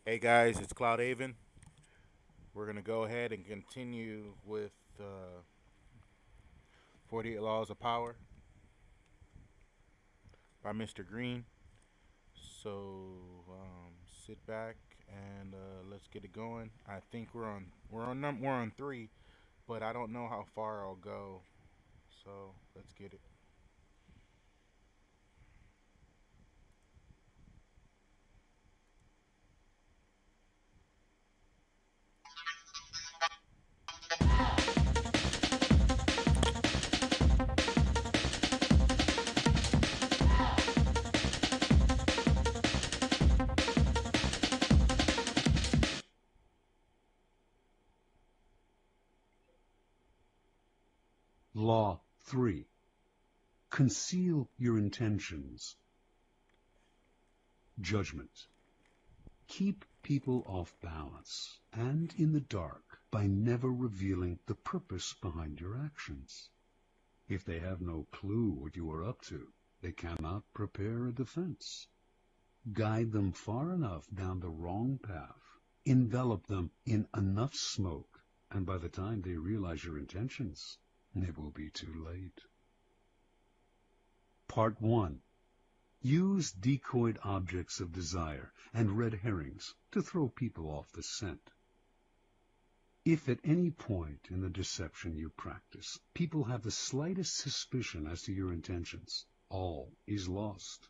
Hey guys, it's Cloudaven. We're going to go ahead and continue with 48 Laws of Power by Mr. Green. So sit back and let's get it going. I think we're on 3, but I don't know how far I'll go. So let's get it. Law 3. Conceal your intentions. Judgment. Keep people off balance and in the dark by never revealing the purpose behind your actions. If they have no clue what you are up to, they cannot prepare a defense. Guide them far enough down the wrong path, envelop them in enough smoke, and by the time they realize your intentions, it will be too late. Part 1. Use decoyed objects of desire and red herrings to throw people off the scent. If at any point in the deception you practice, people have the slightest suspicion as to your intentions, all is lost.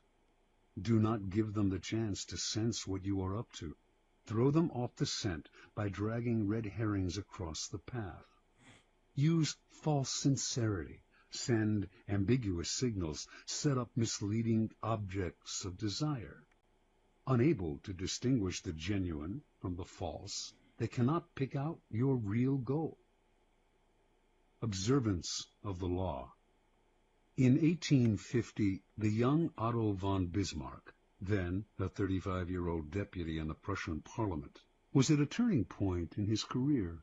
Do not give them the chance to sense what you are up to. Throw them off the scent by dragging red herrings across the path. Use false sincerity. Send ambiguous signals. Set up misleading objects of desire. Unable to distinguish the genuine from the false, they cannot pick out your real goal. Observance of the law. In 1850, the young Otto von Bismarck, then a 35-year-old deputy in the Prussian parliament, was at a turning point in his career.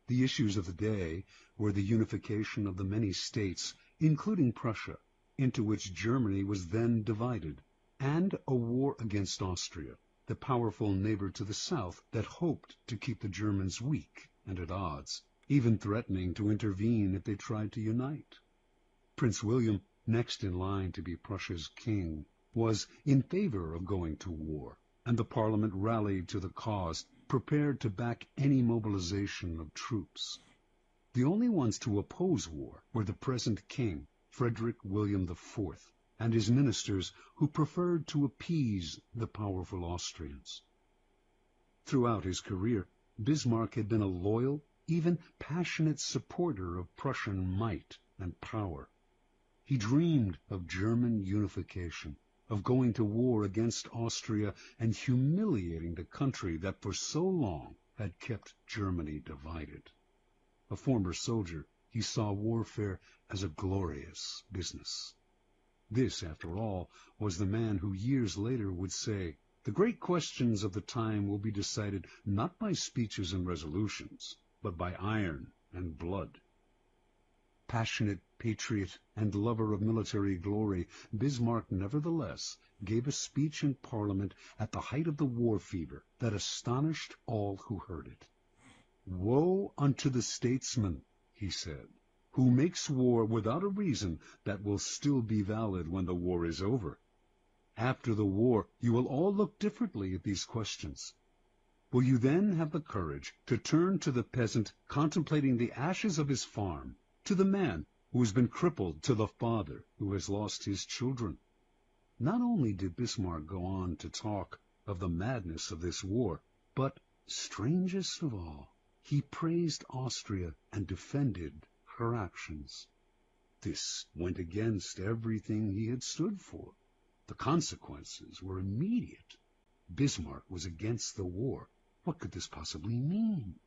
The issues of the day were the unification of the many states, including Prussia, into which Germany was then divided, and a war against Austria, the powerful neighbor to the south that hoped to keep the Germans weak and at odds, even threatening to intervene if they tried to unite. Prince William, next in line to be Prussia's king, was in favor of going to war, and the Parliament rallied to the cause, prepared to back any mobilization of troops. The only ones to oppose war were the present king, Frederick William IV, and his ministers, who preferred to appease the powerful Austrians. Throughout his career, Bismarck had been a loyal, even passionate supporter of Prussian might and power. He dreamed of German unification, of going to war against Austria and humiliating the country that for so long had kept Germany divided. A former soldier, he saw warfare as a glorious business. This, after all, was the man who years later would say, "The great questions of the time will be decided not by speeches and resolutions, but by iron and blood." Passionate patriot and lover of military glory, Bismarck nevertheless gave a speech in Parliament at the height of the war fever that astonished all who heard it. "Woe unto the statesman," he said, "who makes war without a reason that will still be valid when the war is over. After the war, you will all look differently at these questions. Will you then have the courage to turn to the peasant contemplating the ashes of his farm, to the man who has been crippled, to the father who has lost his children?" Not only did Bismarck go on to talk of the madness of this war, but, strangest of all, he praised Austria and defended her actions. This went against everything he had stood for. The consequences were immediate. Bismarck was against the war. What could this possibly mean?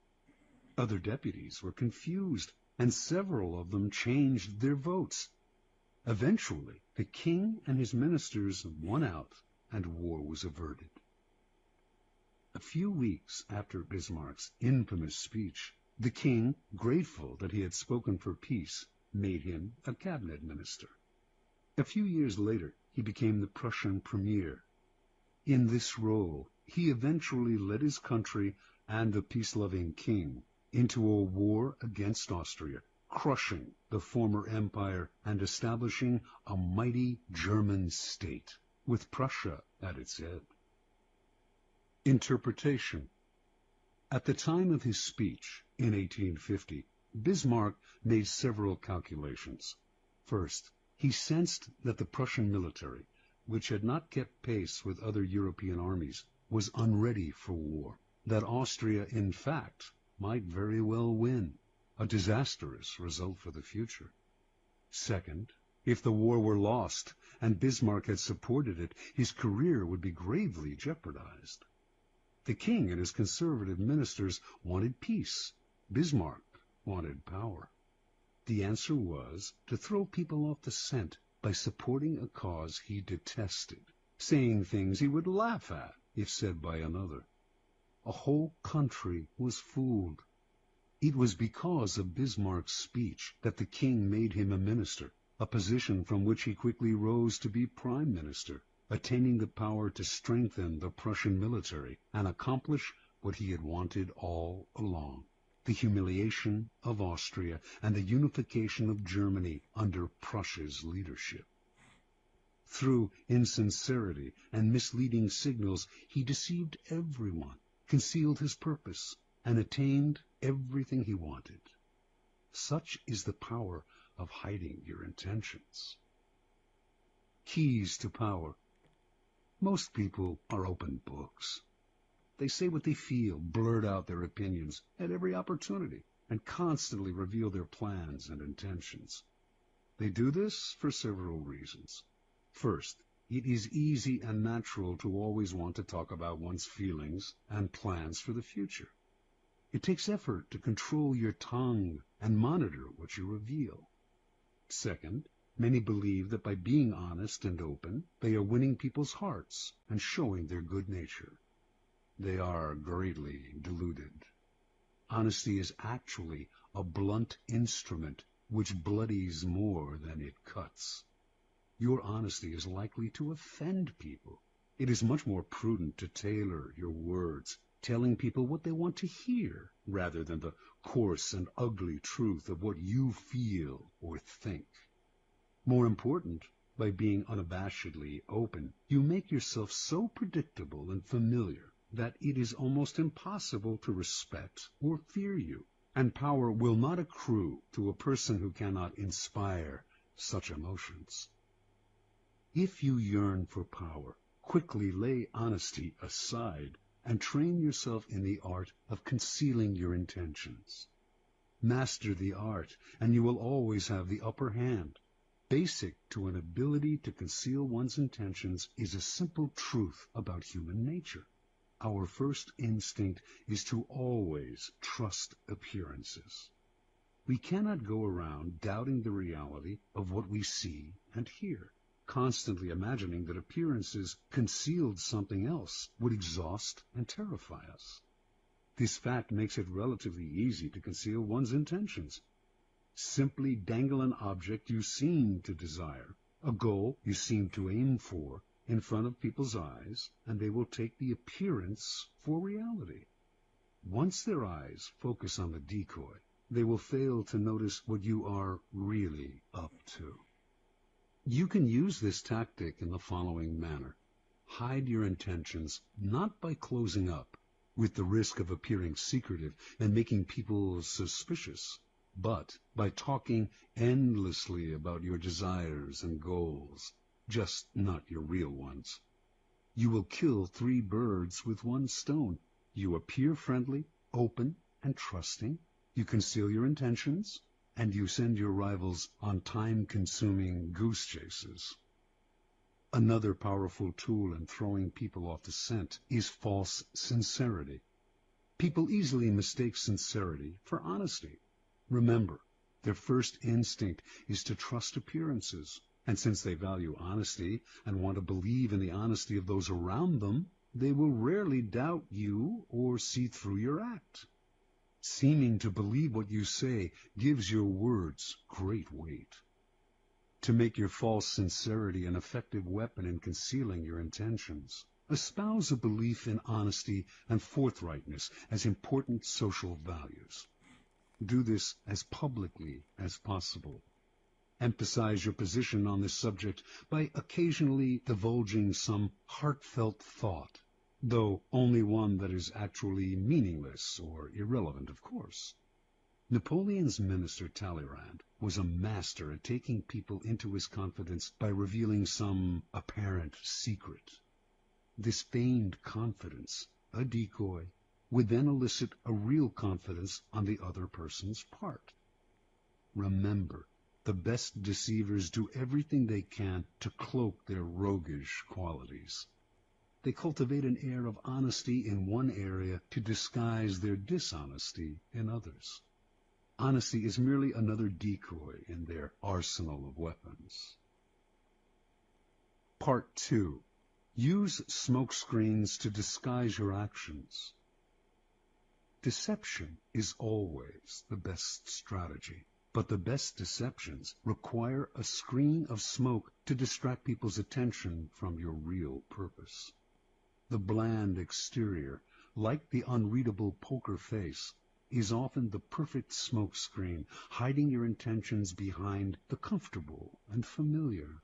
Other deputies were confused, and several of them changed their votes. Eventually, the king and his ministers won out, and war was averted. A few weeks after Bismarck's infamous speech, the king, grateful that he had spoken for peace, made him a cabinet minister. A few years later, he became the Prussian premier. In this role, he eventually led his country and the peace-loving king into a war against Austria, crushing the former empire and establishing a mighty German state, with Prussia at its head. Interpretation. At the time of his speech in 1850, Bismarck made several calculations. First, he sensed that the Prussian military, which had not kept pace with other European armies, was unready for war, that Austria, in fact, might very well win, a disastrous result for the future. Second, if the war were lost and Bismarck had supported it, his career would be gravely jeopardized. The king and his conservative ministers wanted peace. Bismarck wanted power. The answer was to throw people off the scent by supporting a cause he detested, saying things he would laugh at if said by another. A whole country was fooled. It was because of Bismarck's speech that the king made him a minister, a position from which he quickly rose to be prime minister, attaining the power to strengthen the Prussian military and accomplish what he had wanted all along, the humiliation of Austria and the unification of Germany under Prussia's leadership. Through insincerity and misleading signals, he deceived everyone, concealed his purpose, and attained everything he wanted. Such is the power of hiding your intentions. Keys to power. Most people are open books. They say what they feel, blurt out their opinions at every opportunity, and constantly reveal their plans and intentions. They do this for several reasons. First, it is easy and natural to always want to talk about one's feelings and plans for the future. It takes effort to control your tongue and monitor what you reveal. Second, many believe that by being honest and open, they are winning people's hearts and showing their good nature. They are greatly deluded. Honesty is actually a blunt instrument which bloodies more than it cuts. Your honesty is likely to offend people. It is much more prudent to tailor your words, telling people what they want to hear, rather than the coarse and ugly truth of what you feel or think. More important, by being unabashedly open, you make yourself so predictable and familiar that it is almost impossible to respect or fear you, and power will not accrue to a person who cannot inspire such emotions. If you yearn for power, quickly lay honesty aside and train yourself in the art of concealing your intentions. Master the art, and you will always have the upper hand. Basic to an ability to conceal one's intentions is a simple truth about human nature. Our first instinct is to always trust appearances. We cannot go around doubting the reality of what we see and hear. Constantly imagining that appearances concealed something else would exhaust and terrify us. This fact makes it relatively easy to conceal one's intentions. Simply dangle an object you seem to desire, a goal you seem to aim for, in front of people's eyes, and they will take the appearance for reality. Once their eyes focus on the decoy, they will fail to notice what you are really up to. You can use this tactic in the following manner. Hide your intentions not by closing up, with the risk of appearing secretive and making people suspicious, but by talking endlessly about your desires and goals, just not your real ones. You will kill 3 birds with 1 stone. You appear friendly, open, and trusting. You conceal your intentions, and you send your rivals on time-consuming goose chases. Another powerful tool in throwing people off the scent is false sincerity. People easily mistake sincerity for honesty. Remember, their first instinct is to trust appearances, and since they value honesty and want to believe in the honesty of those around them, they will rarely doubt you or see through your act. Seeming to believe what you say gives your words great weight. To make your false sincerity an effective weapon in concealing your intentions, Espouse a belief in honesty and forthrightness as important social values. Do this as publicly as possible. Emphasize your position on this subject by occasionally divulging some heartfelt thought, though only one that is actually meaningless or irrelevant, of course. Napoleon's minister Talleyrand was a master at taking people into his confidence by revealing some apparent secret. This feigned confidence, a decoy, would then elicit a real confidence on the other person's part. Remember, the best deceivers do everything they can to cloak their roguish qualities. They cultivate an air of honesty in one area to disguise their dishonesty in others. Honesty is merely another decoy in their arsenal of weapons. Part 2. Use smoke screens to disguise your actions. Deception is always the best strategy, but the best deceptions require a screen of smoke to distract people's attention from your real purpose. The bland exterior, like the unreadable poker face, is often the perfect smoke screen, hiding your intentions behind the comfortable and familiar.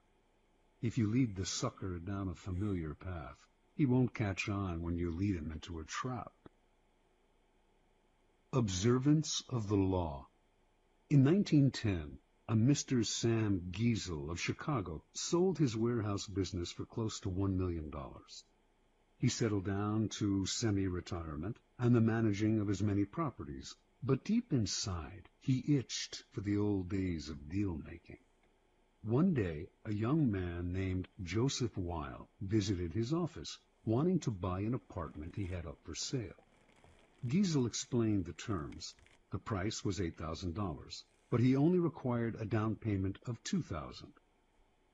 If you lead the sucker down a familiar path, he won't catch on when you lead him into a trap. Observance of the law. In 1910, a Mr. Sam Giesel of Chicago sold his warehouse business for close to $1 million. He settled down to semi-retirement and the managing of his many properties, but deep inside he itched for the old days of deal-making. One day, a young man named Joseph Weil visited his office, wanting to buy an apartment he had up for sale. Giesel explained the terms. The price was $8,000, but he only required a down payment of $2,000.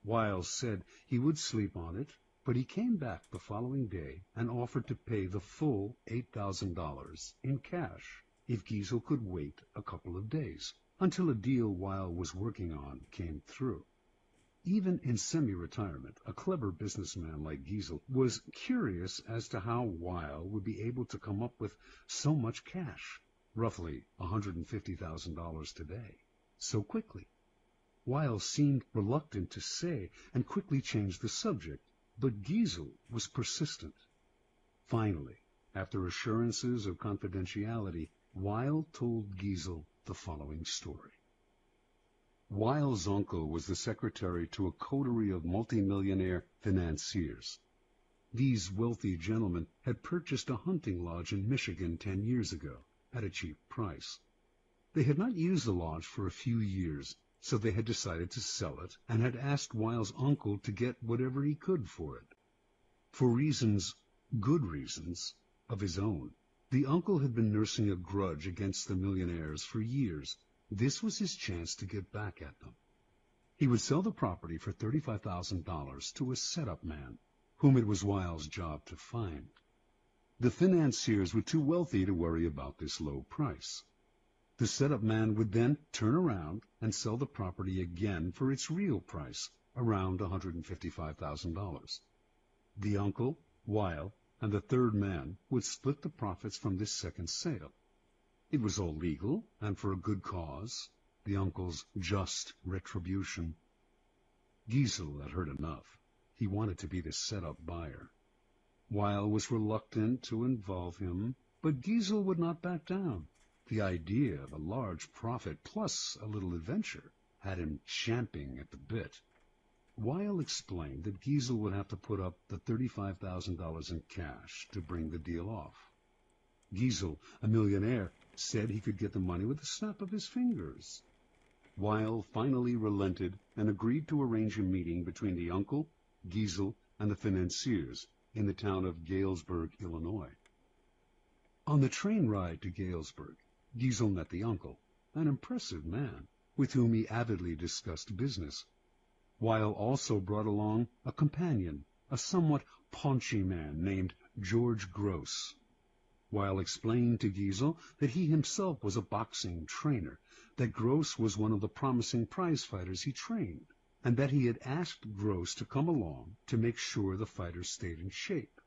Weil said he would sleep on it, but he came back the following day and offered to pay the full $8,000 in cash if Giesel could wait a couple of days until a deal Weil was working on came through. Even in semi-retirement, a clever businessman like Giesel was curious as to how Weil would be able to come up with so much cash, roughly $150,000 today, so quickly. Weil seemed reluctant to say and quickly changed the subject, but Giesel was persistent. Finally, after assurances of confidentiality, Weil told Giesel the following story. Weil's uncle was the secretary to a coterie of multimillionaire financiers. These wealthy gentlemen had purchased a hunting lodge in Michigan 10 years ago at a cheap price. They had not used the lodge for a few years, so they had decided to sell it and had asked Weil's uncle to get whatever he could for it. For reasons, good reasons, of his own, the uncle had been nursing a grudge against the millionaires for years. This was his chance to get back at them. He would sell the property for $35,000 to a setup man, whom it was Weil's job to find. The financiers were too wealthy to worry about this low price. The setup man would then turn around and sell the property again for its real price, around $155,000. The uncle, Weil, and the third man would split the profits from this second sale. It was all legal and for a good cause, the uncle's just retribution. Giesel had heard enough. He wanted to be the set-up buyer. Weil was reluctant to involve him, but Giesel would not back down. The idea of a large profit plus a little adventure had him champing at the bit. Weil explained that Giesel would have to put up the $35,000 in cash to bring the deal off. Giesel, a millionaire, said he could get the money with the snap of his fingers. Weil finally relented and agreed to arrange a meeting between the uncle, Giesel, and the financiers in the town of Galesburg, Illinois. On the train ride to Galesburg, Giesel met the uncle, an impressive man, with whom he avidly discussed business. Weil also brought along a companion, a somewhat paunchy man named George Gross. Weil explained to Giesel that he himself was a boxing trainer, that Gross was one of the promising prize fighters he trained, and that he had asked Gross to come along to make sure the fighters stayed in shape.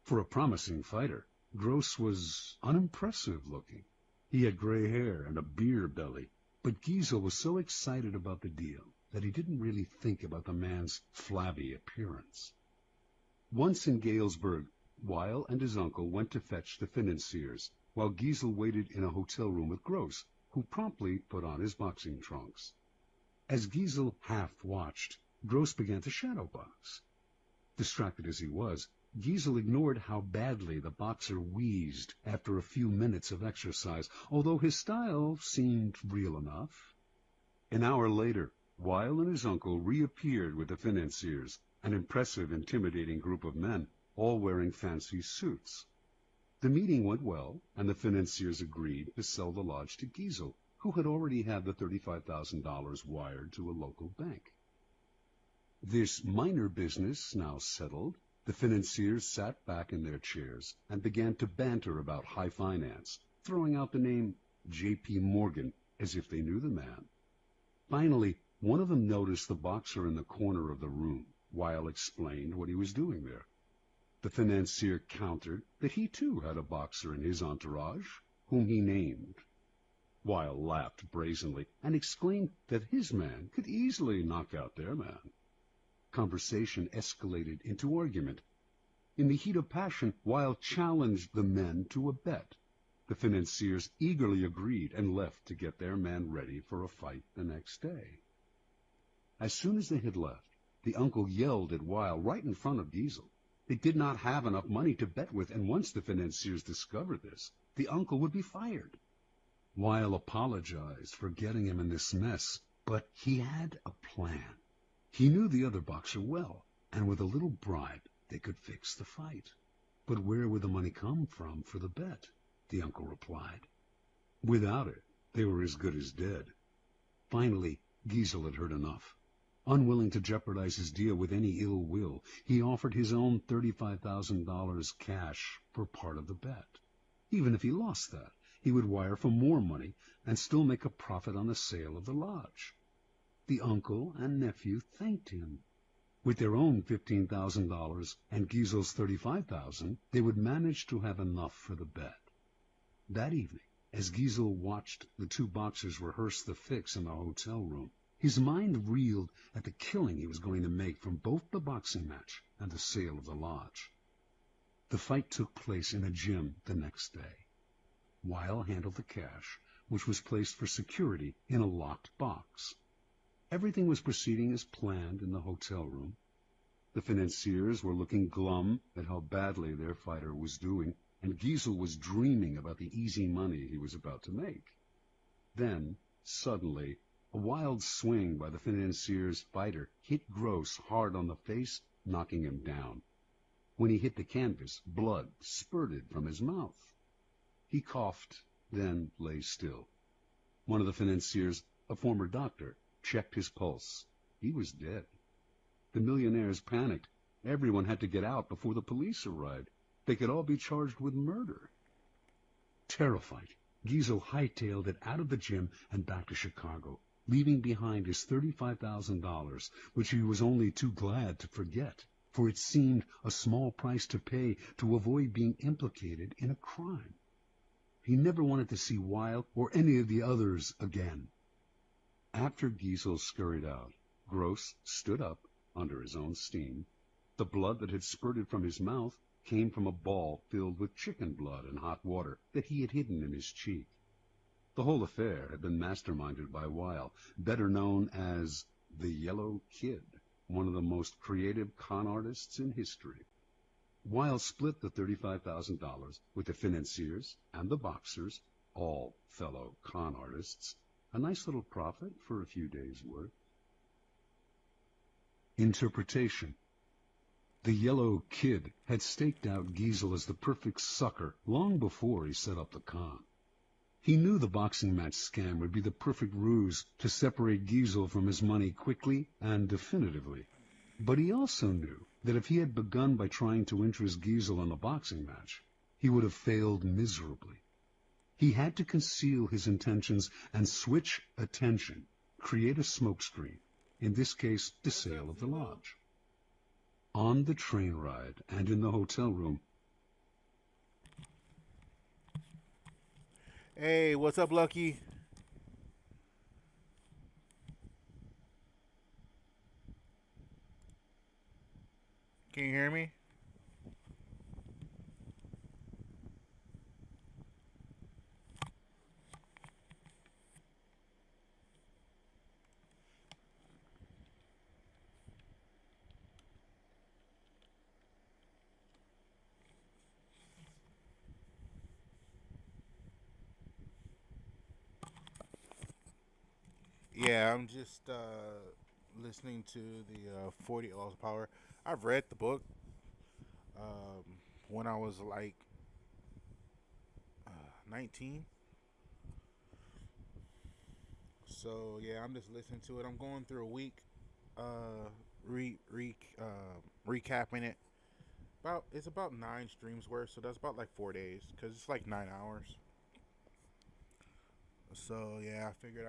For a promising fighter, Gross was unimpressive looking. He had gray hair and a beer belly, but Giesel was so excited about the deal that he didn't really think about the man's flabby appearance. Once in Galesburg, Weil and his uncle went to fetch the financiers, while Giesel waited in a hotel room with Gross, who promptly put on his boxing trunks. As Giesel half-watched, Gross began to shadowbox. Distracted as he was, Giesel ignored how badly the boxer wheezed after a few minutes of exercise, although his style seemed real enough. An hour later, Weil and his uncle reappeared with the financiers, an impressive, intimidating group of men, all wearing fancy suits. The meeting went well, and the financiers agreed to sell the lodge to Giesel, who had already had the $35,000 wired to a local bank. This minor business now settled, the financiers sat back in their chairs and began to banter about high finance, throwing out the name J.P. Morgan as if they knew the man. Finally, one of them noticed the boxer in the corner of the room. Weil explained what he was doing there. The financier countered that he too had a boxer in his entourage, whom he named. Weil laughed brazenly and exclaimed that his man could easily knock out their man. Conversation escalated into argument. In the heat of passion, Weil challenged the men to a bet. The financiers eagerly agreed and left to get their man ready for a fight the next day. As soon as they had left, the uncle yelled at Weil right in front of Giesel. They did not have enough money to bet with, and once the financiers discovered this, the uncle would be fired. Weil apologized for getting him in this mess, but he had a plan. He knew the other boxer well, and with a little bribe they could fix the fight. But where would the money come from for the bet? The uncle replied. Without it, they were as good as dead. Finally, Giesel had heard enough. Unwilling to jeopardize his deal with any ill will, he offered his own $35,000 cash for part of the bet. Even if he lost that, he would wire for more money and still make a profit on the sale of the lodge. The uncle and nephew thanked him. With their own $15,000 and Giesel's $35,000, they would manage to have enough for the bet. That evening, as Giesel watched the two boxers rehearse the fix in the hotel room, his mind reeled at the killing he was going to make from both the boxing match and the sale of the lodge. The fight took place in a gym the next day. Weil handled the cash, which was placed for security in a locked box. Everything was proceeding as planned in the hotel room. The financiers were looking glum at how badly their fighter was doing, and Giesel was dreaming about the easy money he was about to make. Then, suddenly, a wild swing by the financier's fighter hit Gross hard on the face, knocking him down. When he hit the canvas, blood spurted from his mouth. He coughed, then lay still. One of the financiers, a former doctor, checked his pulse. He was dead. The millionaires panicked. Everyone had to get out before the police arrived. They could all be charged with murder. Terrified, Giesel hightailed it out of the gym and back to Chicago, leaving behind his $35,000, which he was only too glad to forget, for it seemed a small price to pay to avoid being implicated in a crime. He never wanted to see Weil or any of the others again. After Giesel scurried out, Gross stood up under his own steam. The blood that had spurted from his mouth came from a ball filled with chicken blood and hot water that he had hidden in his cheek. The whole affair had been masterminded by Weil, better known as the Yellow Kid, one of the most creative con artists in history. Weil split the $35,000 with the financiers and the boxers, all fellow con artists, a nice little profit for a few days' work. Interpretation. The Yellow Kid had staked out Giesel as the perfect sucker long before he set up the con. He knew the boxing match scam would be the perfect ruse to separate Giesel from his money quickly and definitively. But he also knew that if he had begun by trying to interest Giesel in a boxing match, he would have failed miserably. He had to conceal his intentions and switch attention, create a smokescreen, in this case the sale of the lodge. On the train ride and in the hotel room, Hey, what's up, Lucky? Can you hear me? Yeah, I'm just listening to the 48 Laws of Power. I've read the book um, when I was like 19. So yeah, I'm just listening to it. I'm going through a week, recapping it. About it's about 9 streams worth, so that's about like 4 days because it's like 9 hours. So yeah, I figured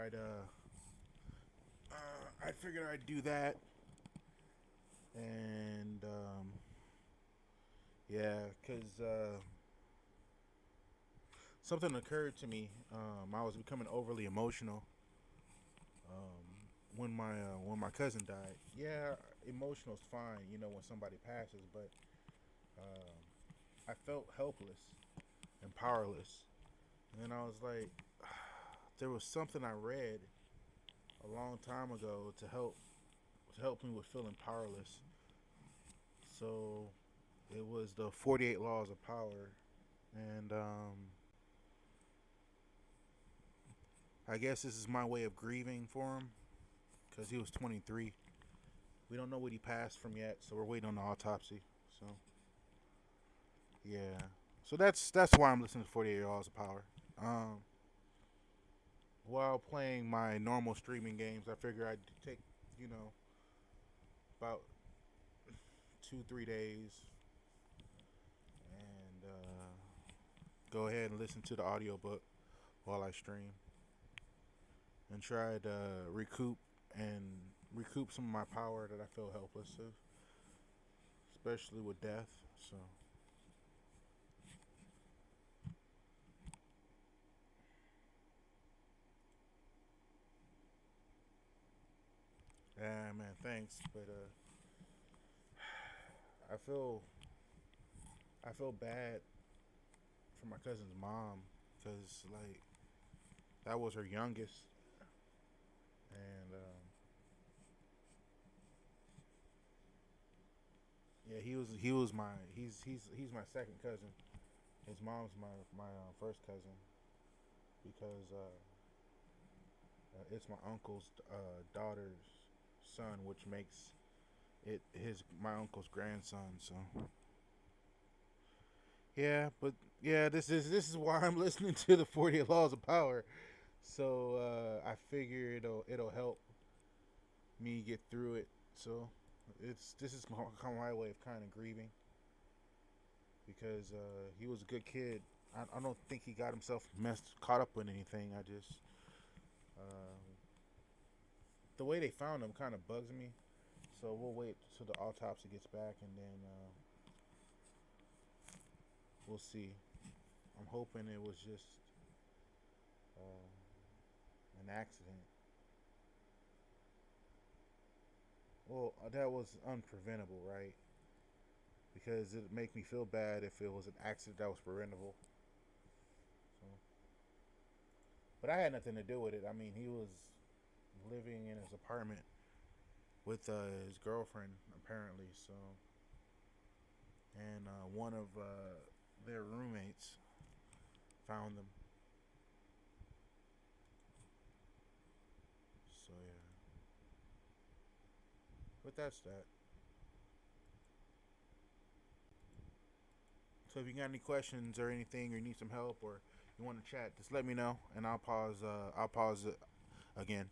I'd do that, and yeah, because something occurred to me. I was becoming overly emotional when my cousin died. Yeah, emotional's fine, when somebody passes, but um, I felt helpless and powerless. And then I was like, there was something I read a long time ago to help me with feeling powerless. So it was the 48 Laws of Power, and I guess this is my way of grieving for him because he was 23. We don't know what he passed from yet, so we're waiting on the autopsy. So yeah, so that's why I'm listening to 48 Laws of Power. Um, while playing my normal streaming games, I figure I'd take you know about 2 3 days and go ahead and listen to the audiobook while I stream and try to and recoup some of my power that I feel helpless of, especially with death. So yeah, man, thanks. But I feel I feel bad for my cousin's mom because like that was her youngest, and yeah, he's my second cousin. His mom's my first cousin because it's my uncle's daughter's son, which makes it his my uncle's grandson. So yeah, but yeah, this is why I'm listening to the 48 Laws of Power. So I figure it'll help me get through it. So this is my way of kind of grieving because he was a good kid. I don't think he got himself caught up in anything. I just uh, the way they found him kind of bugs me. So we'll wait till the autopsy gets back, and then we'll see. I'm hoping it was just uh, an accident. Well, that was unpreventable, right? Because it'd make me feel bad if it was an accident that was preventable. So, but I had nothing to do with it. I mean, he was living in his apartment with his girlfriend, apparently. So, and one of their roommates found them. So yeah, but that's that. So if you got any questions or anything, or you need some help, or you want to chat, just let me know, and I'll pause. I'll pause it again.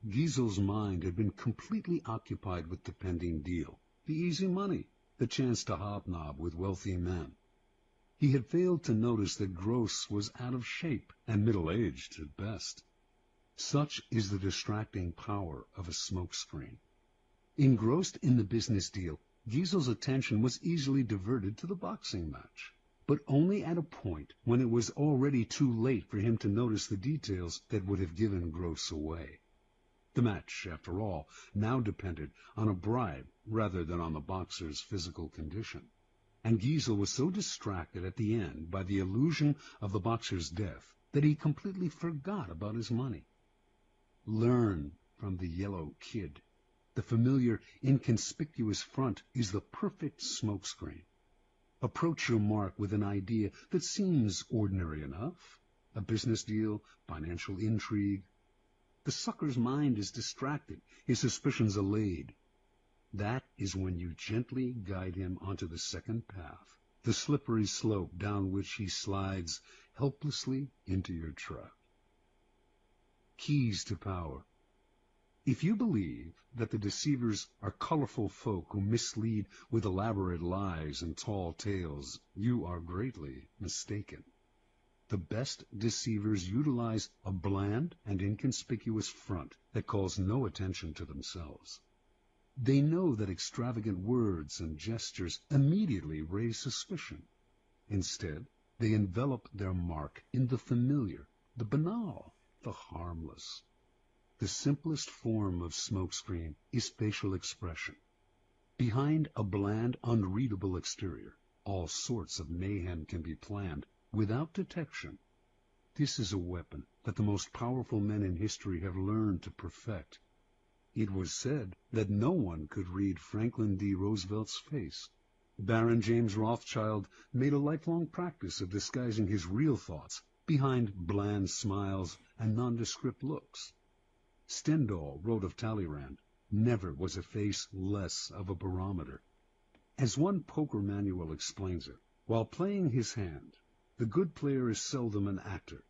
Giesel's mind had been completely occupied with the pending deal, the easy money, the chance to hobnob with wealthy men. He had failed to notice that Gross was out of shape and middle-aged at best. Such is the distracting power of a smokescreen. Engrossed in the business deal, Giesel's attention was easily diverted to the boxing match, but only at a point when it was already too late for him to notice the details that would have given Gross away. The match, after all, now depended on a bribe rather than on the boxer's physical condition, and Giesel was so distracted at the end by the illusion of the boxer's death that he completely forgot about his money. Learn from the yellow kid. The familiar, inconspicuous front is the perfect smokescreen. Approach your mark with an idea that seems ordinary enough, a business deal, financial intrigue. The sucker's mind is distracted, his suspicions allayed. That is when you gently guide him onto the second path, the slippery slope down which he slides helplessly into your trap. Keys to power. If you believe that the deceivers are colorful folk who mislead with elaborate lies and tall tales, you are greatly mistaken. The best deceivers utilize a bland and inconspicuous front that calls no attention to themselves. They know that extravagant words and gestures immediately raise suspicion. Instead, they envelop their mark in the familiar, the banal, the harmless. The simplest form of smokescreen is facial expression. Behind a bland, unreadable exterior, all sorts of mayhem can be planned without detection. This is a weapon that the most powerful men in history have learned to perfect. It was said that no one could read Franklin D. Roosevelt's face. Baron James Rothschild made a lifelong practice of disguising his real thoughts behind bland smiles and nondescript looks. Stendhal wrote of Talleyrand, "Never was a face less of a barometer." As one poker manual explains it, while playing his hand, the good player is seldom an actor.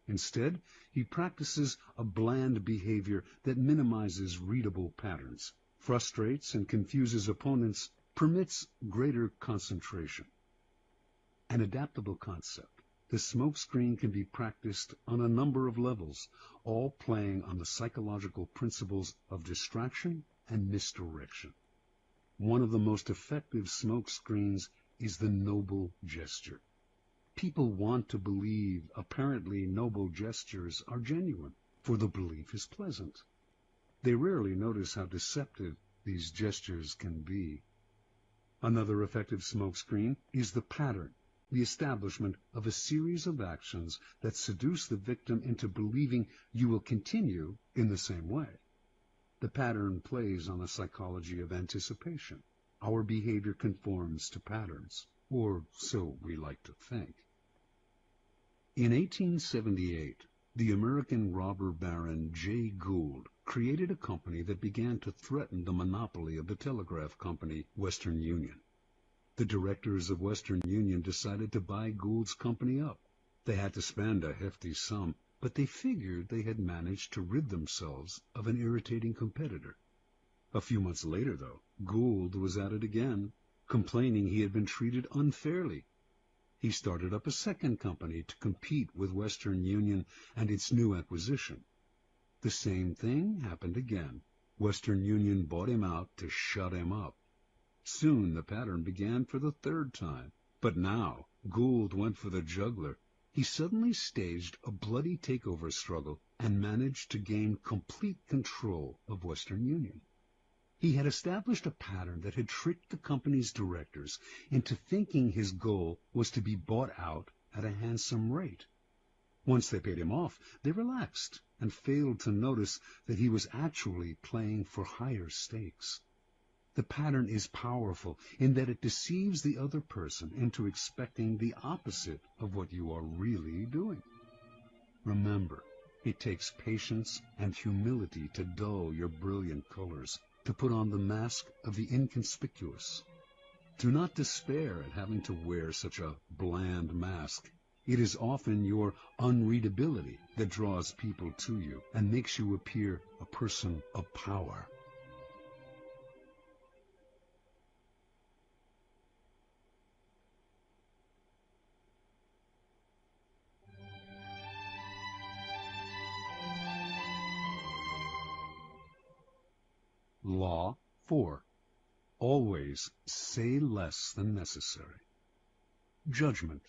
Instead, he practices a bland behavior that minimizes readable patterns, frustrates and confuses opponents, permits greater concentration. An adaptable concept. The smokescreen can be practiced on a number of levels, all playing on the psychological principles of distraction and misdirection. One of the most effective smokescreens is the noble gesture. People want to believe apparently noble gestures are genuine, for the belief is pleasant. They rarely notice how deceptive these gestures can be. Another effective smokescreen is the pattern, the establishment of a series of actions that seduce the victim into believing you will continue in the same way. The pattern plays on the psychology of anticipation. Our behavior conforms to patterns, or so we like to think. In 1878, the American robber baron Jay Gould created a company that began to threaten the monopoly of the telegraph company Western Union. The directors of Western Union decided to buy Gould's company up. They had to spend a hefty sum, but they figured they had managed to rid themselves of an irritating competitor. A few months later, though, Gould was at it again, complaining he had been treated unfairly. He started up a second company to compete with Western Union and its new acquisition. The same thing happened again. Western Union bought him out to shut him up. Soon the pattern began for the third time, but now Gould went for the jugular. He suddenly staged a bloody takeover struggle and managed to gain complete control of Western Union. He had established a pattern that had tricked the company's directors into thinking his goal was to be bought out at a handsome rate. Once they paid him off, they relaxed and failed to notice that he was actually playing for higher stakes. The pattern is powerful in that it deceives the other person into expecting the opposite of what you are really doing. Remember, it takes patience and humility to dull your brilliant colors, to put on the mask of the inconspicuous. Do not despair at having to wear such a bland mask. It is often your unreadability that draws people to you and makes you appear a person of power. Law 4. Always say less than necessary. Judgment.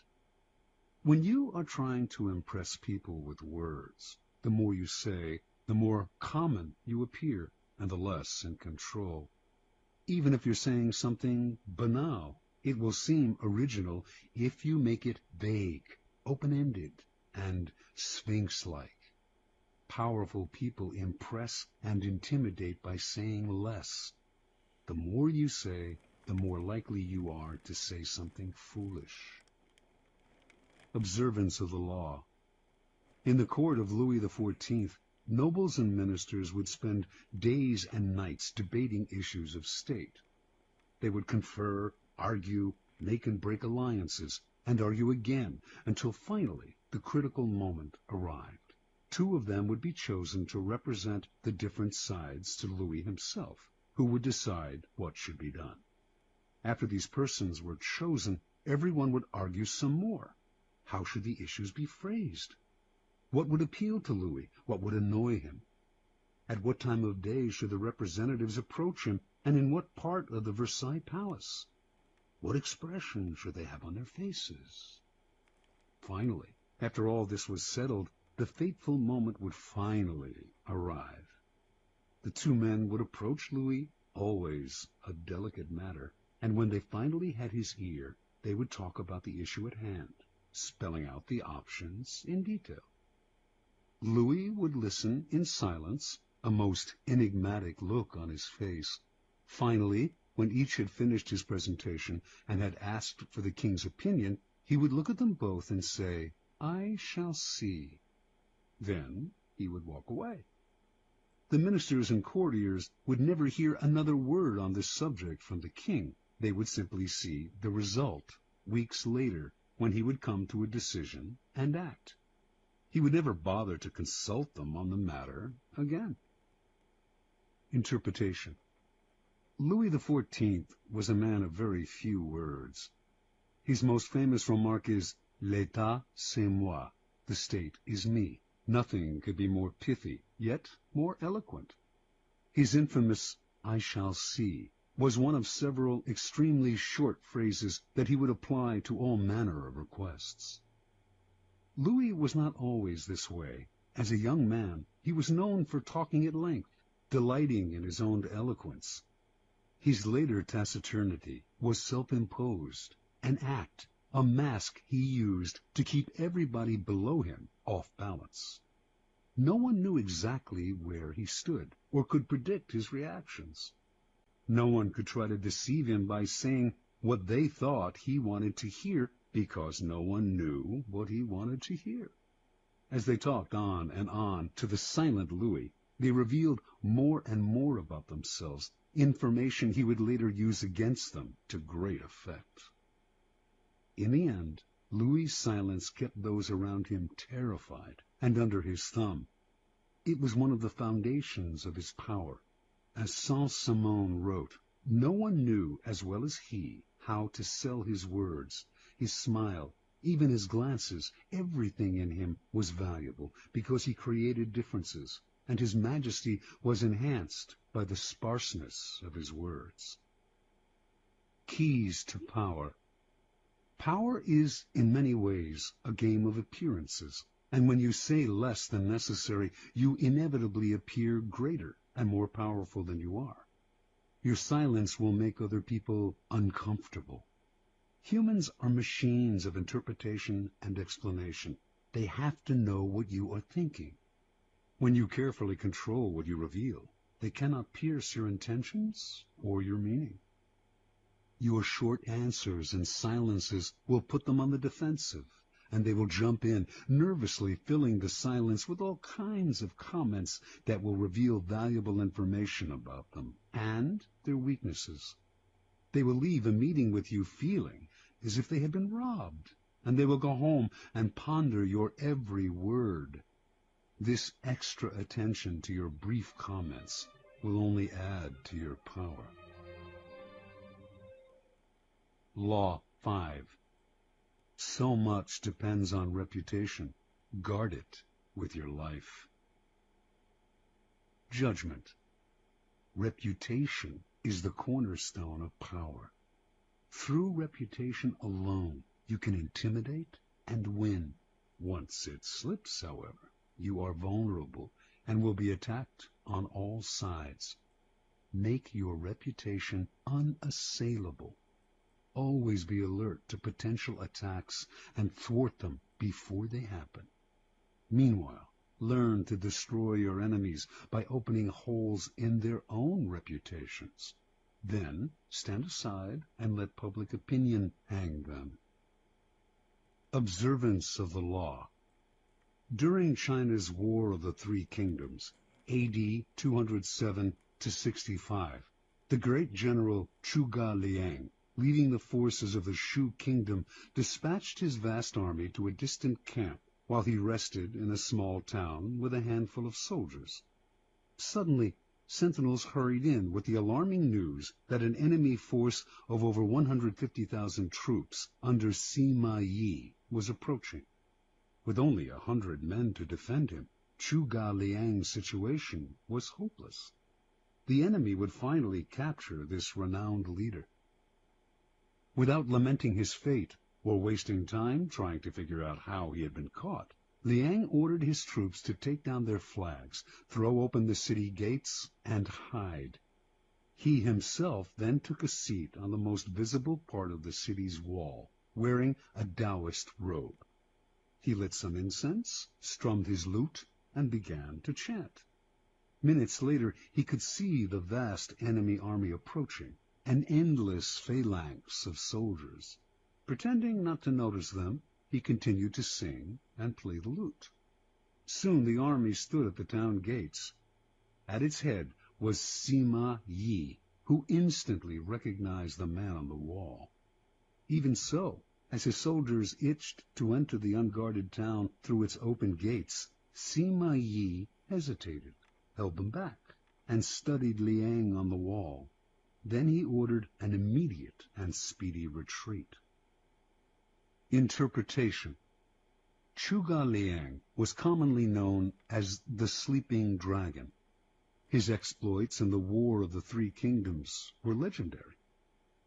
When you are trying to impress people with words, the more you say, the more common you appear, and the less in control. Even if you're saying something banal, it will seem original if you make it vague, open-ended, and sphinx-like. Powerful people impress and intimidate by saying less. The more you say, the more likely you are to say something foolish. Observance of the law. In the court of Louis XIV, nobles and ministers would spend days and nights debating issues of state. They would confer, argue, make and break alliances, and argue again, until finally the critical moment arrived. Two of them would be chosen to represent the different sides to Louis himself, who would decide what should be done. After these persons were chosen, everyone would argue some more. How should the issues be phrased? What would appeal to Louis? What would annoy him? At what time of day should the representatives approach him, and in what part of the Versailles Palace? What expression should they have on their faces? Finally, after all this was settled, the fateful moment would finally arrive. The two men would approach Louis, always a delicate matter, and when they finally had his ear, they would talk about the issue at hand, spelling out the options in detail. Louis would listen in silence, a most enigmatic look on his face. Finally, when each had finished his presentation and had asked for the king's opinion, he would look at them both and say, "I shall see." Then he would walk away. The ministers and courtiers would never hear another word on this subject from the king. They would simply see the result weeks later, when he would come to a decision and act. He would never bother to consult them on the matter again. Interpretation. Louis XIV was a man of very few words. His most famous remark is, "L'État, c'est moi." The state is me. Nothing could be more pithy, yet more eloquent. His infamous, "I shall see," was one of several extremely short phrases that he would apply to all manner of requests. Louis was not always this way. As a young man, he was known for talking at length, delighting in his own eloquence. His later taciturnity was self-imposed, an act, a mask he used to keep everybody below him off balance. No one knew exactly where he stood, or could predict his reactions. No one could try to deceive him by saying what they thought he wanted to hear, because no one knew what he wanted to hear. As they talked on and on to the silent Louis, they revealed more and more about themselves, information he would later use against them to great effect. In the end, Louis's silence kept those around him terrified and under his thumb. It was one of the foundations of his power. As Saint-Simon wrote, no one knew as well as he how to sell his words, his smile, even his glances. Everything in him was valuable because he created differences, and his majesty was enhanced by the sparseness of his words. Keys to power. Power is, in many ways, a game of appearances, and when you say less than necessary, you inevitably appear greater and more powerful than you are. Your silence will make other people uncomfortable. Humans are machines of interpretation and explanation. They have to know what you are thinking. When you carefully control what you reveal, they cannot pierce your intentions or your meaning. Your short answers and silences will put them on the defensive, and they will jump in, nervously filling the silence with all kinds of comments that will reveal valuable information about them and their weaknesses. They will leave a meeting with you feeling as if they had been robbed, and they will go home and ponder your every word. This extra attention to your brief comments will only add to your power. Law 5. So much depends on reputation. Guard it with your life. Judgment. Reputation is the cornerstone of power. Through reputation alone, you can intimidate and win. Once it slips, however, you are vulnerable and will be attacked on all sides. Make your reputation unassailable. Always be alert to potential attacks and thwart them before they happen. Meanwhile, learn to destroy your enemies by opening holes in their own reputations. Then stand aside and let public opinion hang them. Observance of the law. During China's War of the Three Kingdoms, AD 207 to 65, the great general Zhuge Liang, leading the forces of the Shu kingdom, dispatched his vast army to a distant camp while he rested in a small town with a handful of soldiers. Suddenly, sentinels hurried in with the alarming news that an enemy force of over 150,000 troops under Sima Yi was approaching. With only 100 men to defend him, Zhuge Liang's situation was hopeless. The enemy would finally capture this renowned leader. Without lamenting his fate or wasting time trying to figure out how he had been caught, Liang ordered his troops to take down their flags, throw open the city gates, and hide. He himself then took a seat on the most visible part of the city's wall, wearing a Taoist robe. He lit some incense, strummed his lute, and began to chant. Minutes later, he could see the vast enemy army approaching, an endless phalanx of soldiers. Pretending not to notice them, he continued to sing and play the lute. Soon the army stood at the town gates. At its head was Sima Yi, who instantly recognized the man on the wall. Even so, as his soldiers itched to enter the unguarded town through its open gates, Sima Yi hesitated, held them back, and studied Liang on the wall. Then he ordered an immediate and speedy retreat. Interpretation. Zhuge Liang was commonly known as the Sleeping Dragon. His exploits in the War of the Three Kingdoms were legendary.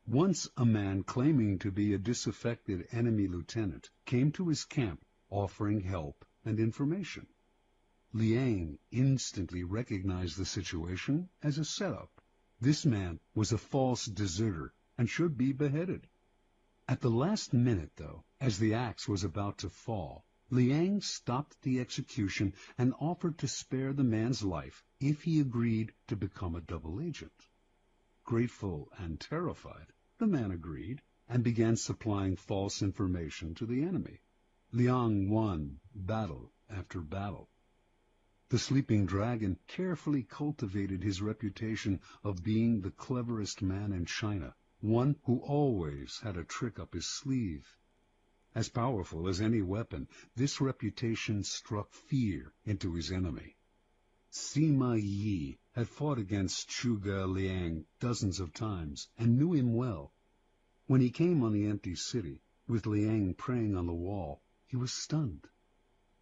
Once a man claiming to be a disaffected enemy lieutenant came to his camp offering help and information. Liang instantly recognized the situation as a setup. This man was a false deserter and should be beheaded. At the last minute, though, as the axe was about to fall, Liang stopped the execution and offered to spare the man's life if he agreed to become a double agent. Grateful and terrified, the man agreed and began supplying false information to the enemy. Liang won battle after battle. The Sleeping Dragon carefully cultivated his reputation of being the cleverest man in China, one who always had a trick up his sleeve. As powerful as any weapon, this reputation struck fear into his enemy. Sima Yi had fought against Zhuge Liang dozens of times and knew him well. When he came on the empty city, with Liang praying on the wall, he was stunned.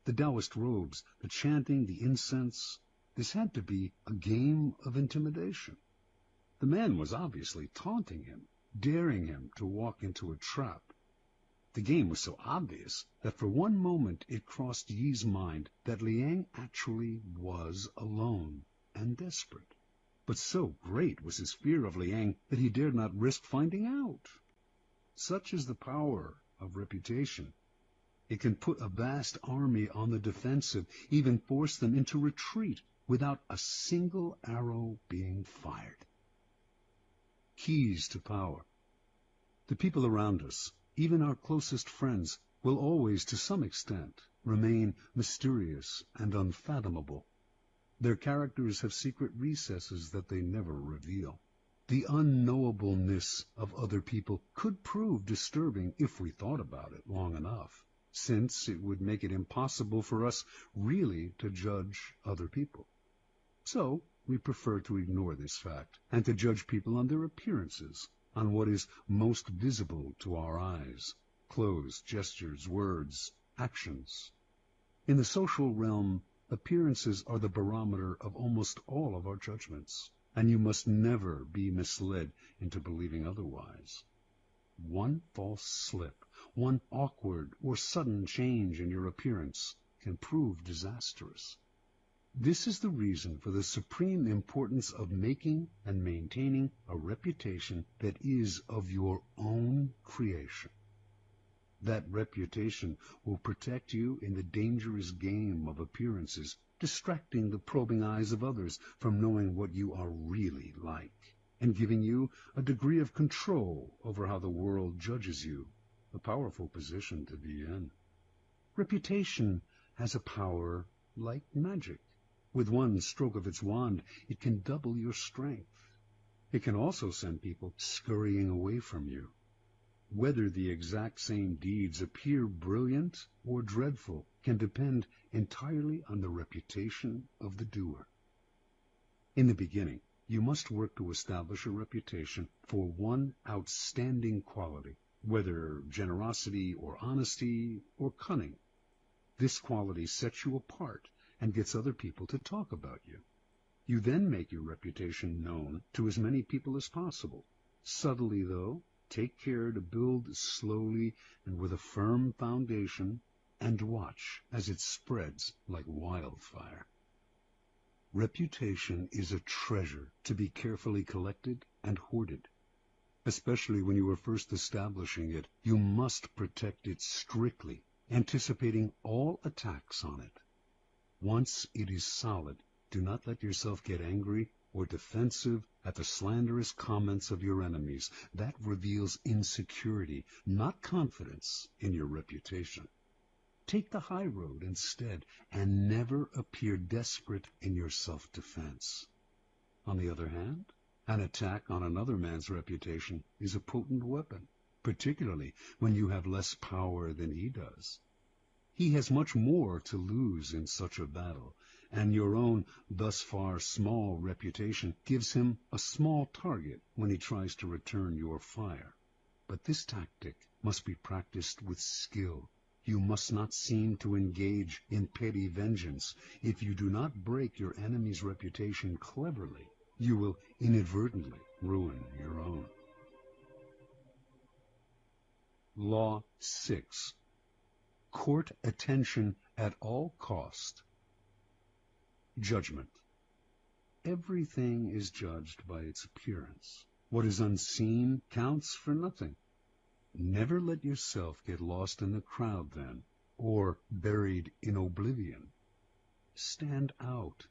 The Taoist robes, the chanting, the incense, this had to be a game of intimidation. The man was obviously taunting him, daring him to walk into a trap. The game was so obvious that for one moment it crossed Yi's mind that Liang actually was alone and desperate. But so great was his fear of Liang that he dared not risk finding out. Such is the power of reputation. It can put a vast army on the defensive, even force them into retreat without a single arrow being fired. Keys to power. The people around us, even our closest friends, will always, to some extent, remain mysterious and unfathomable. Their characters have secret recesses that they never reveal. The unknowableness of other people could prove disturbing if we thought about it long enough, since it would make it impossible for us really to judge other people. So, we prefer to ignore this fact, and to judge people on their appearances, on what is most visible to our eyes: clothes, gestures, words, actions. In the social realm, appearances are the barometer of almost all of our judgments. and you must never be misled into believing otherwise. One false slip, one awkward or sudden change in your appearance can prove disastrous. This is the reason for the supreme importance of making and maintaining a reputation that is of your own creation. That reputation will protect you in the dangerous game of appearances, distracting the probing eyes of others from knowing what you are really like, and giving you a degree of control over how the world judges you, a powerful position to be in. Reputation has a power like magic. With one stroke of its wand, it can double your strength. It can also send people scurrying away from you. Whether the exact same deeds appear brilliant or dreadful can depend entirely on the reputation of the doer. In the beginning, you must work to establish a reputation for one outstanding quality, whether generosity or honesty or cunning. This quality sets you apart and gets other people to talk about you. You then make your reputation known to as many people as possible. Subtly, though, take care to build slowly and with a firm foundation, and watch as it spreads like wildfire. Reputation is a treasure to be carefully collected and hoarded. Especially when you are first establishing it, you must protect it strictly, anticipating all attacks on it. Once it is solid, do not let yourself get angry or defensive at the slanderous comments of your enemies. That reveals insecurity, not confidence in your reputation. Take the high road instead, and never appear desperate in your self-defense. On the other hand, an attack on another man's reputation is a potent weapon, particularly when you have less power than he does. He has much more to lose in such a battle, and your own thus far small reputation gives him a small target when he tries to return your fire. But this tactic must be practiced with skill. You must not seem to engage in petty vengeance. If you do not break your enemy's reputation cleverly, you will inadvertently ruin your own. Law 6. Court attention at all cost. Judgment. Everything is judged by its appearance. What is unseen counts for nothing. Never let yourself get lost in the crowd, then, or buried in oblivion. Stand out.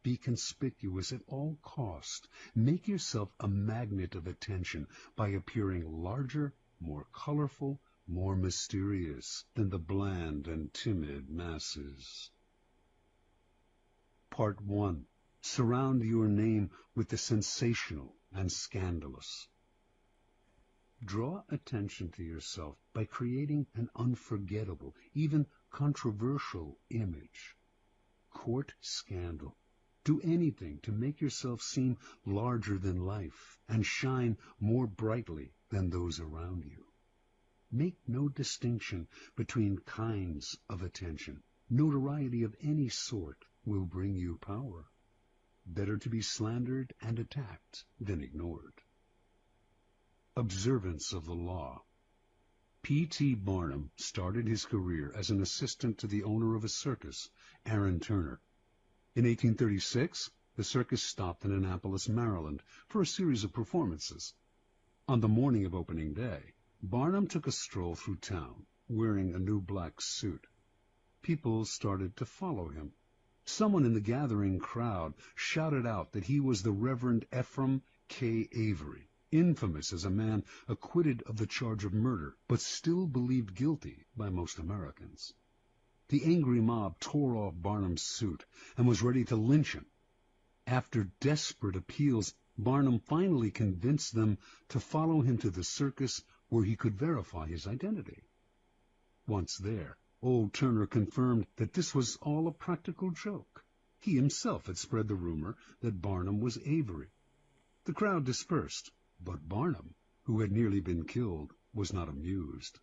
Be conspicuous at all cost. Make yourself a magnet of attention by appearing larger, more colorful, more mysterious than the bland and timid masses. Part 1. Surround your name with the sensational and scandalous. Draw attention to yourself by creating an unforgettable, even controversial image. Court scandal. Do anything to make yourself seem larger than life and shine more brightly than those around you. Make no distinction between kinds of attention. Notoriety of any sort will bring you power. Better to be slandered and attacked than ignored. Observance of the law. P.T. Barnum started his career as an assistant to the owner of a circus, Aaron Turner. In 1836, the circus stopped in Annapolis, Maryland, for a series of performances. On the morning of opening day, Barnum took a stroll through town, wearing a new black suit. People started to follow him. Someone in the gathering crowd shouted out that he was the Reverend Ephraim K. Avery, infamous as a man acquitted of the charge of murder, but still believed guilty by most Americans. The angry mob tore off Barnum's suit and was ready to lynch him. After desperate appeals, Barnum finally convinced them to follow him to the circus where he could verify his identity. Once there, old Turner confirmed that this was all a practical joke. He himself had spread the rumor that Barnum was Avery. The crowd dispersed, but Barnum, who had nearly been killed, was not amused.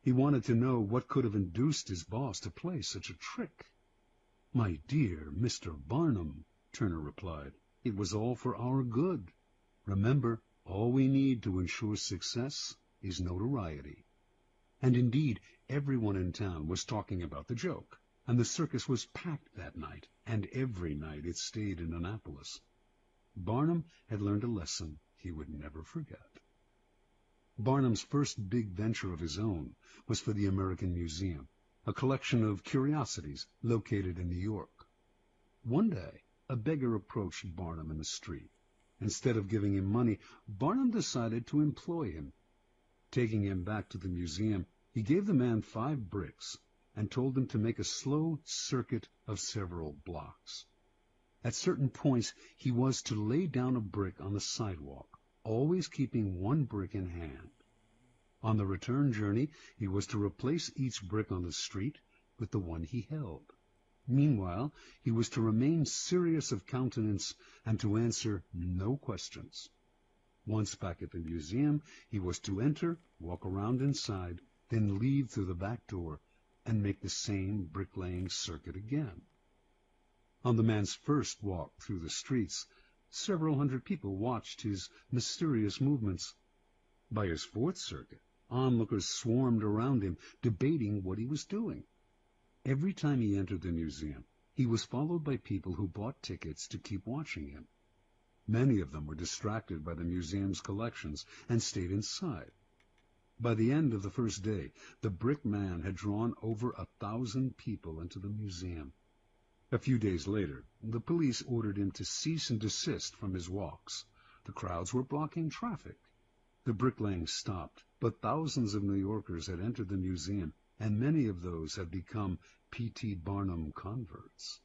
He wanted to know what could have induced his boss to play such a trick. "My dear Mr. Barnum," Turner replied, It was all for our good. Remember, all we need to ensure success is notoriety. And indeed, everyone in town was talking about the joke, and the circus was packed that night, and every night it stayed in Annapolis. Barnum had learned a lesson he would never forget. Barnum's first big venture of his own was for the American Museum, a collection of curiosities located in New York. One day, a beggar approached Barnum in the street. Instead of giving him money, Barnum decided to employ him. Taking him back to the museum, he gave the man 5 bricks and told him to make a slow circuit of several blocks. At certain points, he was to lay down a brick on the sidewalk, always keeping 1 brick in hand. On the return journey, he was to replace each brick on the street with the one he held. Meanwhile, he was to remain serious of countenance and to answer no questions. Once back at the museum, he was to enter, walk around inside, then leave through the back door and make the same bricklaying circuit again. On the man's first walk through the streets, several hundred people watched his mysterious movements. By his 4th circuit, onlookers swarmed around him, debating what he was doing. Every time he entered the museum, he was followed by people who bought tickets to keep watching him. Many of them were distracted by the museum's collections and stayed inside. By the end of the first day, the brick man had drawn over 1,000 people into the museum. A few days later, the police ordered him to cease and desist from his walks. The crowds were blocking traffic. The bricklaying stopped, but thousands of New Yorkers had entered the museum, and many of those had become P.T. Barnum converts.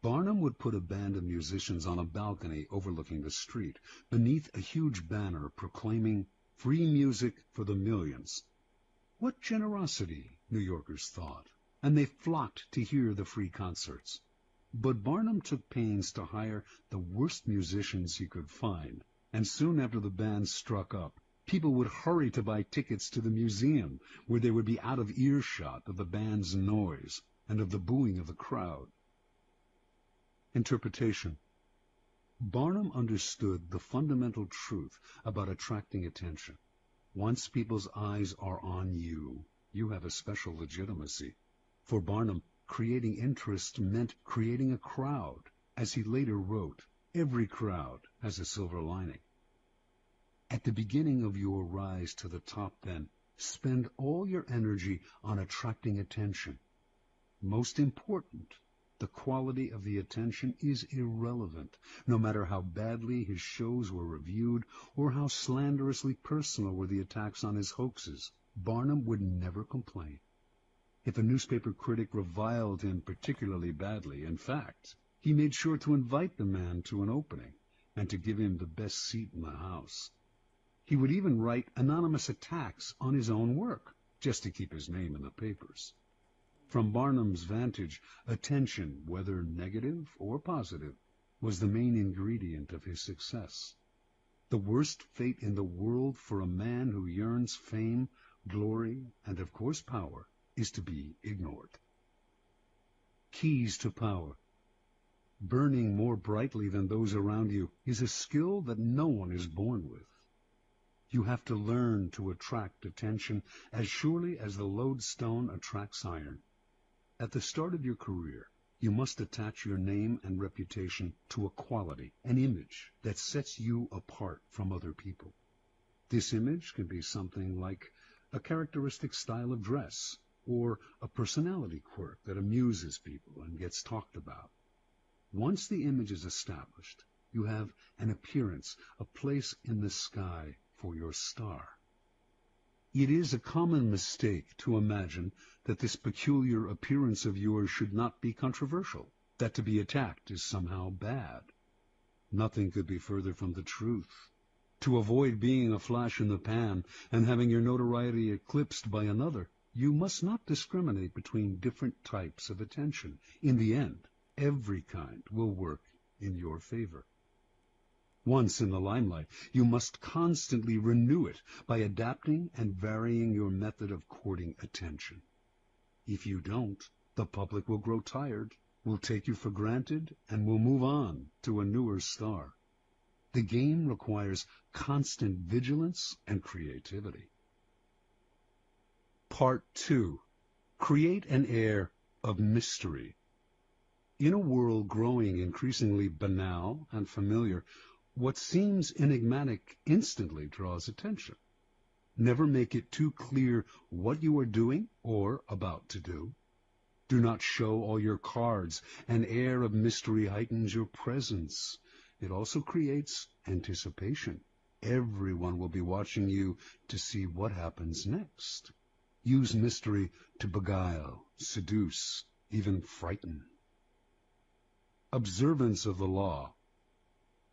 Barnum would put a band of musicians on a balcony overlooking the street, beneath a huge banner proclaiming "Free music for the millions." What generosity, New Yorkers thought, and they flocked to hear the free concerts. But Barnum took pains to hire the worst musicians he could find, and soon after the band struck up, people would hurry to buy tickets to the museum, where they would be out of earshot of the band's noise and of the booing of the crowd. Interpretation. Barnum understood the fundamental truth about attracting attention. Once people's eyes are on you, you have a special legitimacy. For Barnum, creating interest meant creating a crowd. As he later wrote, every crowd has a silver lining. At the beginning of your rise to the top, then, spend all your energy on attracting attention. Most important, the quality of the attention is irrelevant, no matter how badly his shows were reviewed or how slanderously personal were the attacks on his hoaxes. Barnum would never complain. If a newspaper critic reviled him particularly badly, in fact, he made sure to invite the man to an opening and to give him the best seat in the house. He would even write anonymous attacks on his own work, just to keep his name in the papers. From Barnum's vantage, attention, whether negative or positive, was the main ingredient of his success. The worst fate in the world for a man who yearns fame, glory, and of course power, is to be ignored. Keys to power. Burning more brightly than those around you is a skill that no one is born with. You have to learn to attract attention as surely as the lodestone attracts iron. At the start of your career, you must attach your name and reputation to a quality, an image that sets you apart from other people. This image can be something like a characteristic style of dress, or a personality quirk that amuses people and gets talked about. Once the image is established, you have an appearance, a place in the sky for your star. It is a common mistake to imagine that this peculiar appearance of yours should not be controversial, that to be attacked is somehow bad. Nothing could be further from the truth. To avoid being a flash in the pan and having your notoriety eclipsed by another, you must not discriminate between different types of attention. In the end, every kind will work in your favor. Once in the limelight, you must constantly renew it by adapting and varying your method of courting attention. If you don't, the public will grow tired, will take you for granted and will move on to a newer star. The game requires constant vigilance and creativity. Part 2. Create an air of mystery. In a world growing increasingly banal and familiar, what seems enigmatic instantly draws attention. Never make it too clear what you are doing or about to do. Do not show all your cards. An air of mystery heightens your presence. It also creates anticipation. Everyone will be watching you to see what happens next. Use mystery to beguile, seduce, even frighten. Observance of the law.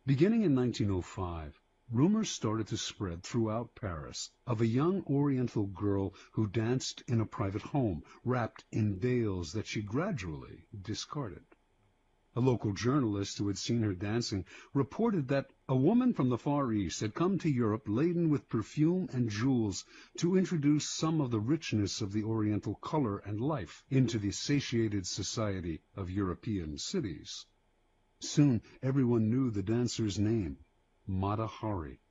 Beginning in 1905, rumors started to spread throughout Paris of a young Oriental girl who danced in a private home, wrapped in veils that she gradually discarded. A local journalist who had seen her dancing reported that a woman from the Far East had come to Europe laden with perfume and jewels to introduce some of the richness of the Oriental color and life into the satiated society of European cities. Soon everyone knew the dancer's name, Mata Hari.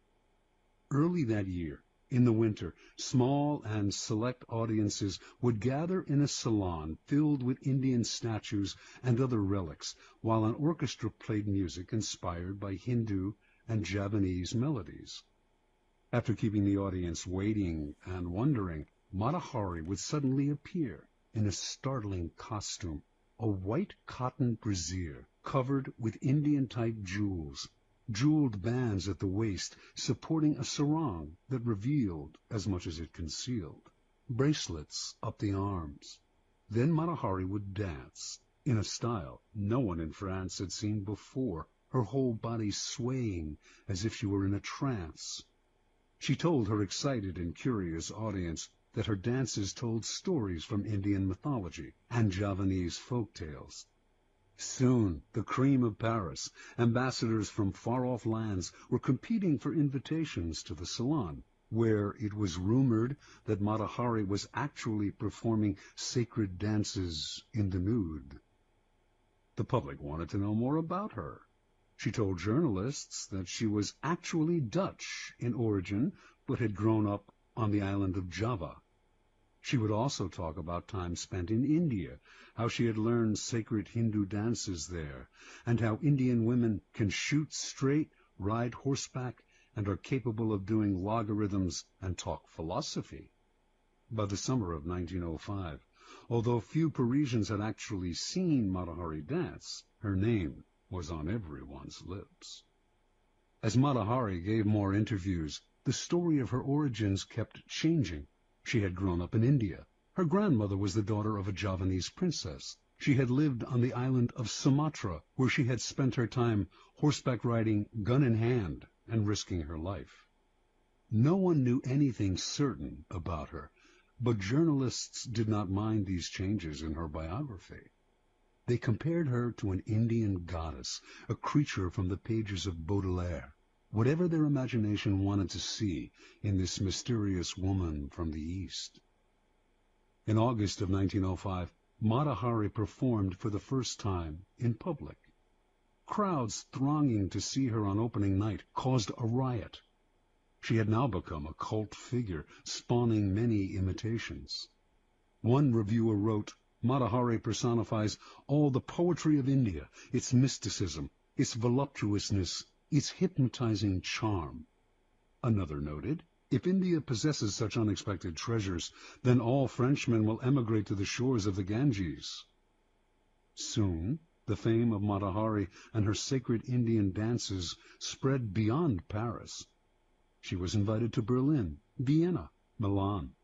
Early that year, in the winter, small and select audiences would gather in a salon filled with Indian statues and other relics, while an orchestra played music inspired by Hindu and Javanese melodies. After keeping the audience waiting and wondering, Mata Hari would suddenly appear in a startling costume, a white cotton brassiere covered with Indian-type jewels, jeweled bands at the waist supporting a sarong that revealed as much as it concealed, bracelets up the arms. Then Mata Hari would dance in a style no one in France had seen before, her whole body swaying as if she were in a trance. She told her excited and curious audience that her dances told stories from Indian mythology and Javanese folk tales. Soon, the cream of Paris, ambassadors from far-off lands, were competing for invitations to the salon, where it was rumored that Mata Hari was actually performing sacred dances in the nude. The public wanted to know more about her. She told journalists that she was actually Dutch in origin, but had grown up on the island of Java. She would also talk about time spent in India, how she had learned sacred Hindu dances there, and how Indian women can shoot straight, ride horseback, and are capable of doing logarithms and talk philosophy. By the summer of 1905, although few Parisians had actually seen Mata Hari dance, her name was on everyone's lips. As Mata Hari gave more interviews, the story of her origins kept changing. She had grown up in India. Her grandmother was the daughter of a Javanese princess. She had lived on the island of Sumatra, where she had spent her time horseback riding, gun in hand, and risking her life. No one knew anything certain about her, but journalists did not mind these changes in her biography. They compared her to an Indian goddess, a creature from the pages of Baudelaire. Whatever their imagination wanted to see in this mysterious woman from the East. In August of 1905, Mata Hari performed for the first time in public. Crowds thronging to see her on opening night caused a riot. She had now become a cult figure, spawning many imitations. One reviewer wrote, "Mata Hari personifies all the poetry of India, its mysticism, its voluptuousness, its hypnotizing charm." Another noted, "If India possesses such unexpected treasures, then all Frenchmen will emigrate to the shores of the Ganges." Soon, the fame of Mata Hari and her sacred Indian dances spread beyond Paris. She was invited to Berlin, Vienna, Milan.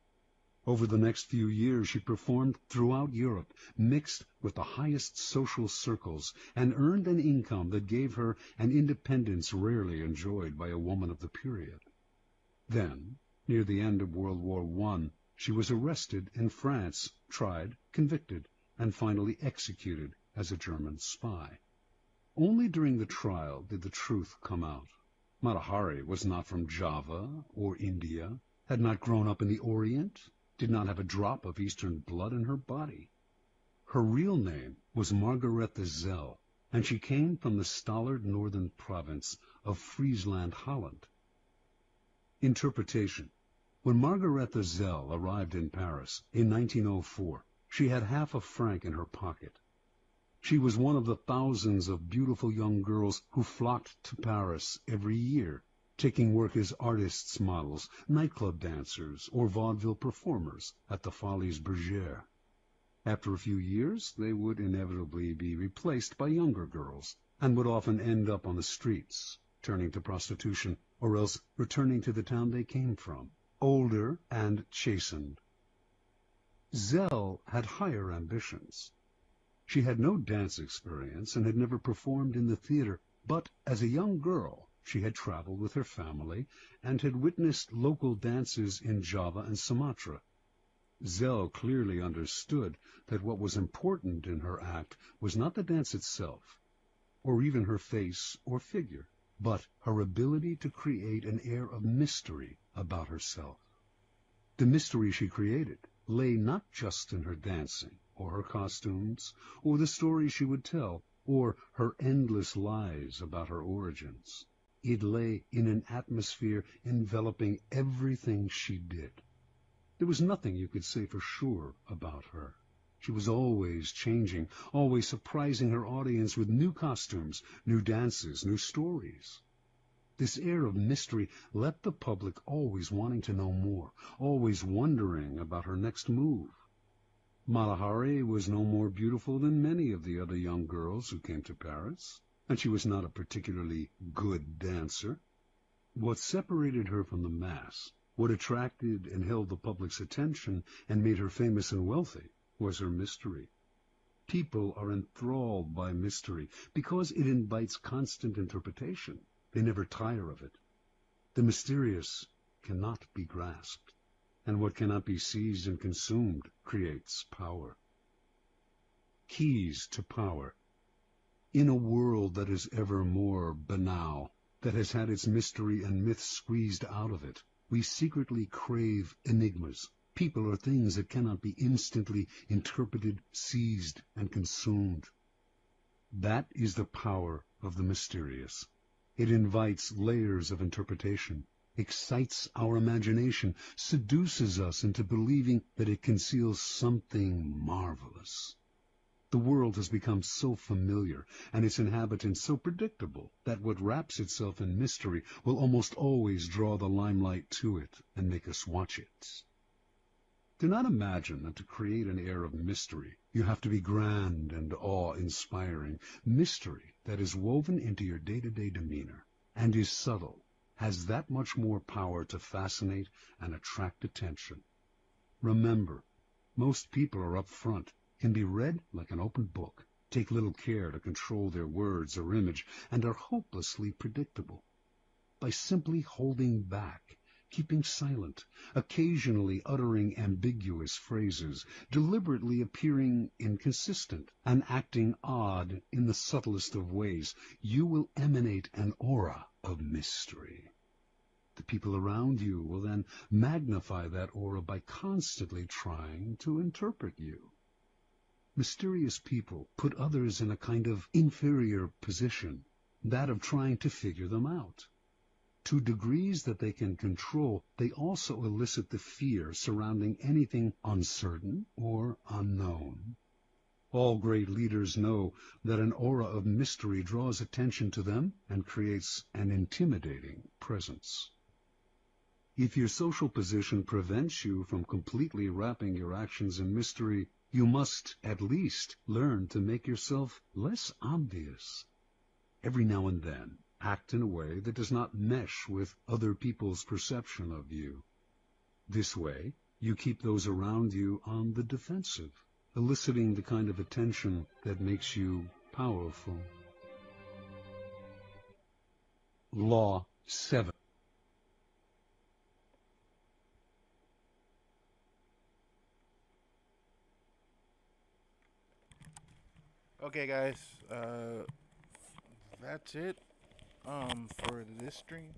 Over the next few years, she performed throughout Europe, mixed with the highest social circles, and earned an income that gave her an independence rarely enjoyed by a woman of the period. Then, near the end of World War I, she was arrested in France, tried, convicted, and finally executed as a German spy. Only during the trial did the truth come out. Mata Hari was not from Java or India, had not grown up in the Orient, did not have a drop of Eastern blood in her body. Her real name was Margaretha Zell, and she came from the stolid northern province of Friesland, Holland. Interpretation. When Margaretha Zell arrived in Paris in 1904, she had half a franc in her pocket. She was one of the thousands of beautiful young girls who flocked to Paris every year, taking work as artists' models, nightclub dancers, or vaudeville performers at the Folies Bergère. After a few years, they would inevitably be replaced by younger girls, and would often end up on the streets, turning to prostitution, or else returning to the town they came from, older and chastened. Zell had higher ambitions. She had no dance experience and had never performed in the theater, but as a young girl she had traveled with her family and had witnessed local dances in Java and Sumatra. Zell clearly understood that what was important in her act was not the dance itself, or even her face or figure, but her ability to create an air of mystery about herself. The mystery she created lay not just in her dancing, or her costumes, or the stories she would tell, or her endless lies about her origins. It lay in an atmosphere enveloping everything she did. There was nothing you could say for sure about her. She was always changing, always surprising her audience with new costumes, new dances, new stories. This air of mystery left the public always wanting to know more, always wondering about her next move. Mata Hari was no more beautiful than many of the other young girls who came to Paris, and she was not a particularly good dancer. What separated her from the mass, what attracted and held the public's attention and made her famous and wealthy, was her mystery. People are enthralled by mystery because it invites constant interpretation. They never tire of it. The mysterious cannot be grasped, and what cannot be seized and consumed creates power. Keys to power. In a world that is ever more banal, that has had its mystery and myth squeezed out of it, we secretly crave enigmas, people or things that cannot be instantly interpreted, seized, and consumed. That is the power of the mysterious. It invites layers of interpretation, excites our imagination, seduces us into believing that it conceals something marvelous. The world has become so familiar, and its inhabitants so predictable, that what wraps itself in mystery will almost always draw the limelight to it and make us watch it. Do not imagine that to create an air of mystery, you have to be grand and awe-inspiring. Mystery that is woven into your day-to-day demeanor and is subtle has that much more power to fascinate and attract attention. Remember, most people are up front, can be read like an open book, take little care to control their words or image, and are hopelessly predictable. By simply holding back, keeping silent, occasionally uttering ambiguous phrases, deliberately appearing inconsistent, and acting odd in the subtlest of ways, you will emanate an aura of mystery. The people around you will then magnify that aura by constantly trying to interpret you. Mysterious people put others in a kind of inferior position, that of trying to figure them out. To degrees that they can control, they also elicit the fear surrounding anything uncertain or unknown. All great leaders know that an aura of mystery draws attention to them and creates an intimidating presence. If your social position prevents you from completely wrapping your actions in mystery, you must at least learn to make yourself less obvious. Every now and then, act in a way that does not mesh with other people's perception of you. This way, you keep those around you on the defensive, eliciting the kind of attention that makes you powerful. Law 7. Okay, guys. That's it. For this stream.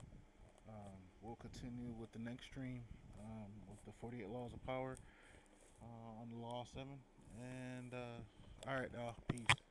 We'll continue with the next stream. With the 48 laws of power. On the law 7. And All right, y'all. Peace.